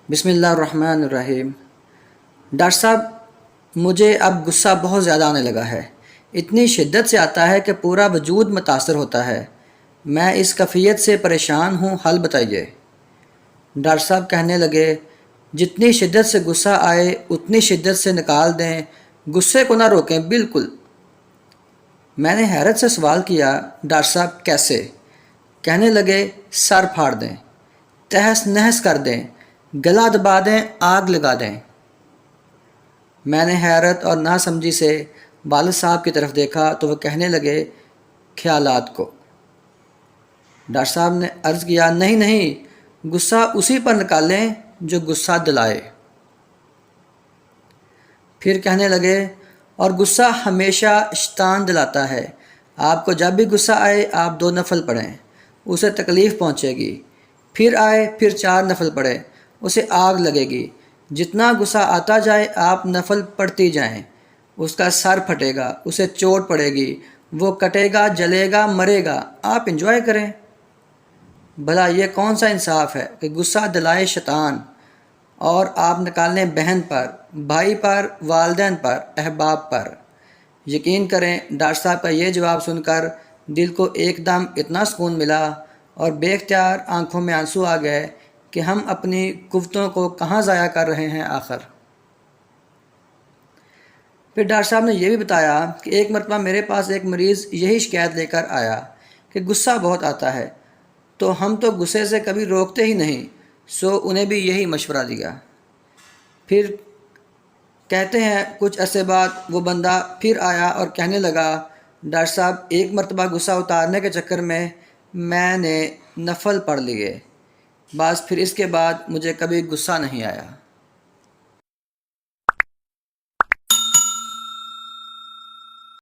بسم اللہ الرحمن الرحیم۔ ڈاکٹر صاحب، مجھے اب غصہ بہت زیادہ آنے لگا ہے۔ اتنی شدت سے آتا ہے کہ پورا وجود متاثر ہوتا ہے۔ میں اس کیفیت سے پریشان ہوں، حل بتائیے۔ ڈاکٹر صاحب کہنے لگے، جتنی شدت سے غصہ آئے اتنی شدت سے نکال دیں، غصے کو نہ روکیں بالکل۔ میں نے حیرت سے سوال کیا، ڈاکٹر صاحب کیسے؟ کہنے لگے، سر پھاڑ دیں، تہس نہس کر دیں، گلا دبا دیں، آگ لگا دیں۔ میں نے حیرت اور ناسمجھی سے والد صاحب کی طرف دیکھا تو وہ کہنے لگے، خیالات کو۔ ڈاکٹر صاحب نے عرض کیا، نہیں نہیں، غصہ اسی پر نکالیں جو غصہ دلائے۔ پھر کہنے لگے، اور غصہ ہمیشہ شیطان دلاتا ہے۔ آپ کو جب بھی غصہ آئے آپ 2 نفل پڑھیں، اسے تکلیف پہنچے گی۔ پھر آئے، پھر 4 نفل پڑھیں، اسے آگ لگے گی۔ جتنا غصہ آتا جائے آپ نفل پڑھتی جائیں، اس کا سر پھٹے گا، اسے چوٹ پڑے گی، وہ کٹے گا، جلے گا، مرے گا، آپ انجوائے کریں۔ بھلا یہ کون سا انصاف ہے کہ غصہ دلائے شیطان اور آپ نکالیں بہن پر، بھائی پر، والدین پر، احباب پر۔ یقین کریں، ڈاکٹر صاحب کا یہ جواب سن کر دل کو ایک دم اتنا سکون ملا اور بے اختیار آنکھوں میں آنسو آ گئے کہ ہم اپنی قوتوں کو کہاں ضائع کر رہے ہیں آخر۔ پھر ڈاکٹر صاحب نے یہ بھی بتایا کہ ایک مرتبہ میرے پاس ایک مریض یہی شکایت لے کر آیا کہ غصہ بہت آتا ہے، تو ہم تو غصے سے کبھی روکتے ہی نہیں، سو انہیں بھی یہی مشورہ دیا۔ پھر کہتے ہیں کچھ عرصے بعد وہ بندہ پھر آیا اور کہنے لگا، ڈاکٹر صاحب ایک مرتبہ غصہ اتارنے کے چکر میں نے نفل پڑھ لیے، بس پھر اس کے بعد مجھے کبھی غصہ نہیں آیا۔